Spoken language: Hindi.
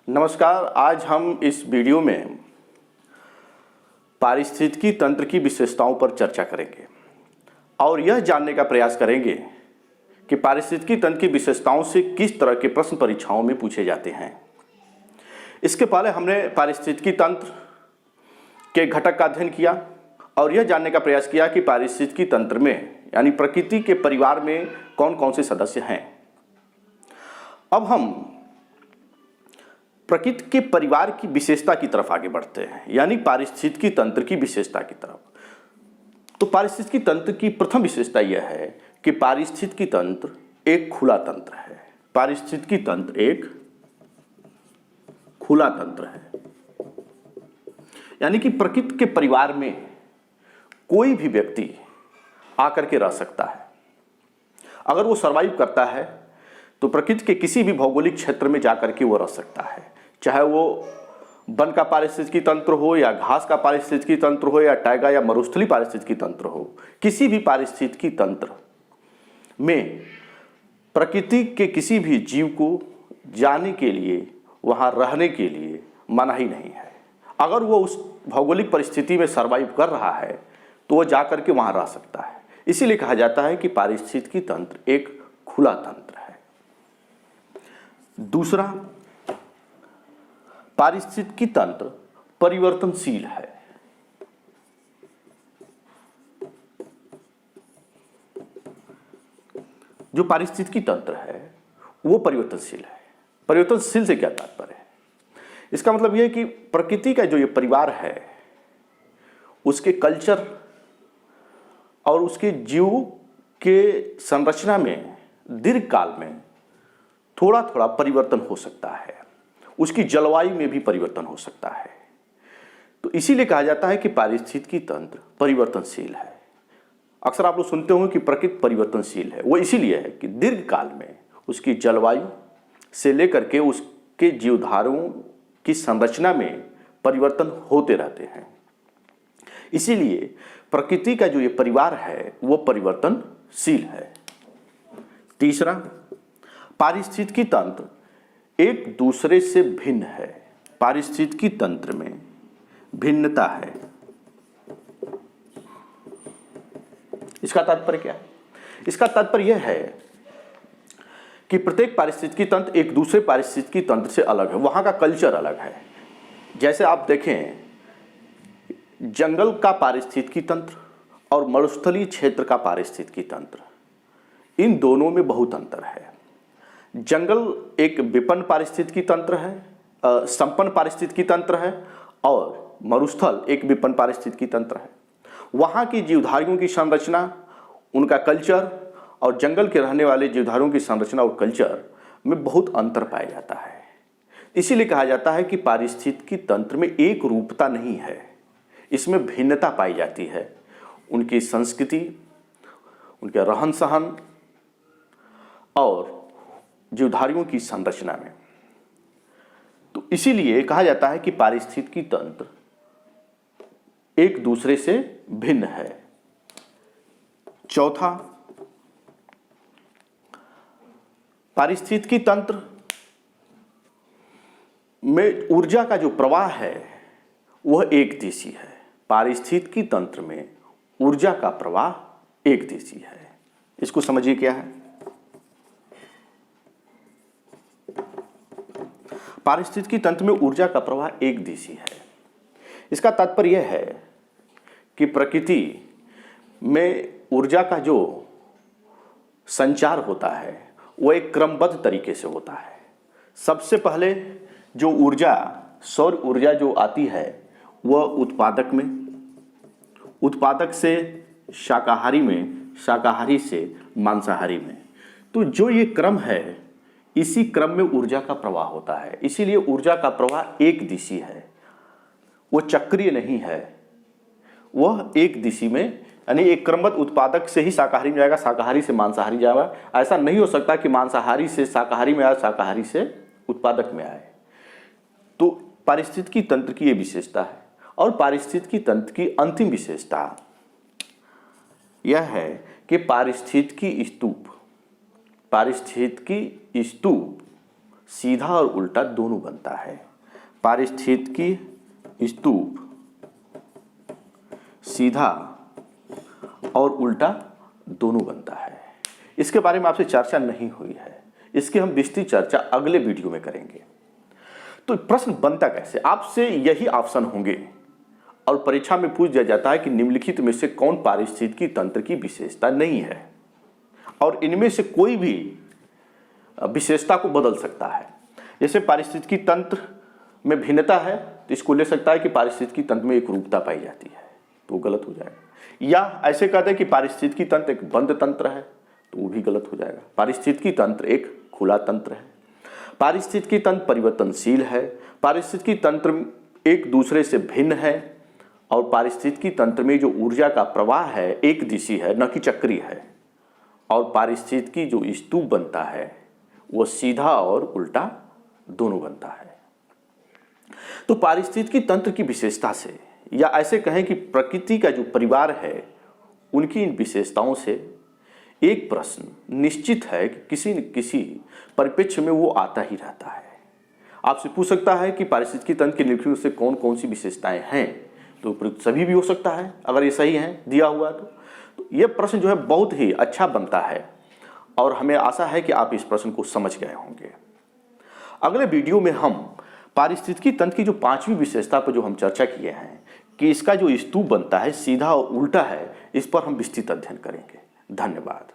नमस्कार। आज हम इस वीडियो में पारिस्थितिकी तंत्र की विशेषताओं पर चर्चा करेंगे और यह जानने का प्रयास करेंगे कि पारिस्थितिकी तंत्र की विशेषताओं से किस तरह के प्रश्न परीक्षाओं में पूछे जाते हैं। इसके पहले हमने पारिस्थितिकी तंत्र के घटक का अध्ययन किया और यह जानने का प्रयास किया कि पारिस्थितिकी तंत्र में यानी प्रकृति के परिवार में कौन कौन से सदस्य हैं। अब हम प्रकृति के परिवार की विशेषता की तरफ आगे बढ़ते हैं, यानी पारिस्थितिकी तंत्र की विशेषता की तरफ। तो पारिस्थितिकी तंत्र की प्रथम विशेषता यह है कि पारिस्थितिकी तंत्र एक खुला तंत्र है। पारिस्थितिकी तंत्र एक खुला तंत्र है, यानी कि प्रकृति के परिवार में कोई भी व्यक्ति आकर के रह सकता है। अगर वो सर्वाइव करता है तो प्रकृति के किसी भी भौगोलिक क्षेत्र में जाकर के वो रह सकता है, चाहे वो वन का पारिस्थितिकी तंत्र हो या घास का पारिस्थितिकी तंत्र हो या टाइगा या मरुस्थलीय पारिस्थितिकी तंत्र हो। किसी भी पारिस्थितिकी तंत्र में प्रकृति के किसी भी जीव को जाने के लिए, वहाँ रहने के लिए मनाही नहीं है। अगर वो उस भौगोलिक परिस्थिति में सर्वाइव कर रहा है तो वो जाकर के वहाँ रह सकता है। इसीलिए कहा जाता है कि पारिस्थितिकी तंत्र एक खुला तंत्र है। दूसरा, पारिस्थितिकी तंत्र परिवर्तनशील है। जो पारिस्थितिकी तंत्र है वो परिवर्तनशील है। परिवर्तनशील से क्या तात्पर्य है? इसका मतलब यह है कि प्रकृति का जो ये परिवार है उसके कल्चर और उसके जीव के संरचना में दीर्घ काल में थोड़ा थोड़ा परिवर्तन हो सकता है। उसकी जलवायु में भी परिवर्तन हो सकता है। तो इसीलिए कहा जाता है कि पारिस्थितिकी तंत्र परिवर्तनशील है। अक्सर आप लोग सुनते होंगे कि प्रकृति परिवर्तनशील है। वो इसीलिए है कि दीर्घ काल में उसकी जलवायु से लेकर के उसके जीवधारों की संरचना में परिवर्तन होते रहते हैं। इसीलिए प्रकृति का जो ये परिवार है वो परिवर्तनशील है। तीसरा, पारिस्थितिकी तंत्र एक दूसरे से भिन्न है। पारिस्थितिकी तंत्र में भिन्नता है। इसका तात्पर्य क्या है? इसका तात्पर्य यह है कि प्रत्येक पारिस्थितिकी तंत्र एक दूसरे पारिस्थितिकी तंत्र से अलग है। वहाँ का कल्चर अलग है। जैसे आप देखें, जंगल का पारिस्थितिकी तंत्र और मरुस्थलीय क्षेत्र का पारिस्थितिकी तंत्र, इन दोनों में बहुत अंतर है। जंगल एक विपन्न पारिस्थितिकी तंत्र है, संपन्न पारिस्थितिकी तंत्र है, और मरुस्थल एक विपन्न पारिस्थितिकी तंत्र है। वहाँ की जीवधारियों की संरचना, उनका कल्चर और जंगल के रहने वाले जीवधारियों की संरचना और कल्चर में बहुत अंतर पाया जाता है। इसीलिए कहा जाता है कि पारिस्थितिकी तंत्र में एक रूपता नहीं है, इसमें भिन्नता पाई जाती है। उनकी संस्कृति, उनके रहन सहन और जीवधारियों की संरचना में। तो इसीलिए कहा जाता है कि पारिस्थितिकी तंत्र एक दूसरे से भिन्न है। चौथा, पारिस्थितिकी तंत्र में ऊर्जा का जो प्रवाह है वह एक दिशी है। पारिस्थितिकी तंत्र में ऊर्जा का प्रवाह एक दिशी है। इसको समझिए क्या है। पारिस्थितिकी तंत्र में ऊर्जा का प्रवाह एक दिशी है। इसका तात्पर्य यह है कि प्रकृति में ऊर्जा का जो संचार होता है वह एक क्रमबद्ध तरीके से होता है। सबसे पहले जो ऊर्जा, सौर ऊर्जा जो आती है वह उत्पादक में, उत्पादक से शाकाहारी में, शाकाहारी से मांसाहारी में। तो जो ये क्रम है, इसी क्रम में ऊर्जा का प्रवाह होता है। इसीलिए ऊर्जा का प्रवाह एक दिशी है, वो चक्रीय नहीं है। वह एक दिशी में, यानी एक क्रमबद्ध उत्पादक से ही शाकाहारी में जाएगा, शाकाहारी से मांसाहारी जाएगा। ऐसा नहीं हो सकता कि मांसाहारी से शाकाहारी में आए, शाकाहारी से उत्पादक में आए। तो पारिस्थितिकी तंत्र की ये विशेषता है। और पारिस्थितिकी तंत्र की अंतिम विशेषता यह है कि पारिस्थितिकी स्तूप सीधा और उल्टा दोनों बनता है। पारिस्थितिकी स्तूप सीधा और उल्टा दोनों बनता है। इसके बारे में आपसे चर्चा नहीं हुई है, इसकी हम विस्तृत चर्चा अगले वीडियो में करेंगे। तो प्रश्न बनता कैसे, आपसे यही ऑप्शन होंगे और परीक्षा में पूछ दिया जाता है कि निम्नलिखित में से कौन पारिस्थितिकी तंत्र की विशेषता नहीं है, और इनमें से कोई भी विशेषता को बदल सकता है। जैसे पारिस्थितिकी तंत्र में भिन्नता है तो इसको ले सकता है कि पारिस्थितिकी तंत्र में एक रूपता पाई जाती है, तो वो गलत हो जाएगा। या ऐसे कहते हैं कि पारिस्थितिकी तंत्र एक बंद तंत्र है, तो वो भी गलत हो जाएगा। पारिस्थितिकी तंत्र एक खुला तंत्र है। पारिस्थितिकी तंत्र परिवर्तनशील है। पारिस्थितिकी तंत्र एक दूसरे से भिन्न है। और पारिस्थितिकी तंत्र में जो ऊर्जा का प्रवाह है एक दिशी है, न कि चक्रीय है। और पारिस्थितिकी जो स्तूप बनता है वो सीधा और उल्टा दोनों बनता है। तो पारिस्थितिकी तंत्र की विशेषता से, या ऐसे कहें कि प्रकृति का जो परिवार है उनकी इन विशेषताओं से एक प्रश्न निश्चित है कि किसी न किसी परिप्रेक्ष्य में वो आता ही रहता है। आपसे पूछ सकता है कि पारिस्थितिकी तंत्र के निम्नलिखित से कौन कौन सी विशेषताएं हैं, तो सभी भी हो सकता है अगर ये सही है दिया हुआ तो ये प्रश्न जो है बहुत ही अच्छा बनता है और हमें आशा है कि आप इस प्रश्न को समझ गए होंगे। अगले वीडियो में हम पारिस्थितिकी तंत्र की जो 5वीं विशेषता पर जो हम चर्चा किए हैं कि इसका जो स्तूप बनता है सीधा और उल्टा है, इस पर हम विस्तृत अध्ययन करेंगे। धन्यवाद।